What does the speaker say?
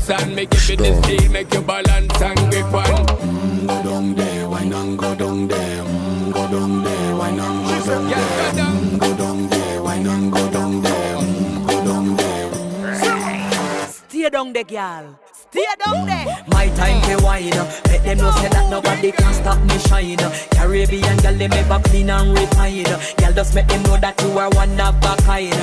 dance and make it the steel, make you balance and grip on. Go down there, why not go down there? Go down there, why not go down there? Go down there, why not go down there? Go down there. Stay down there, girl. Stay down there. My time to wine. Let them know say that nobody can stop me shine. Caribbean girl, they make back clean and refine. Girl, just make them know that you are one of a kind.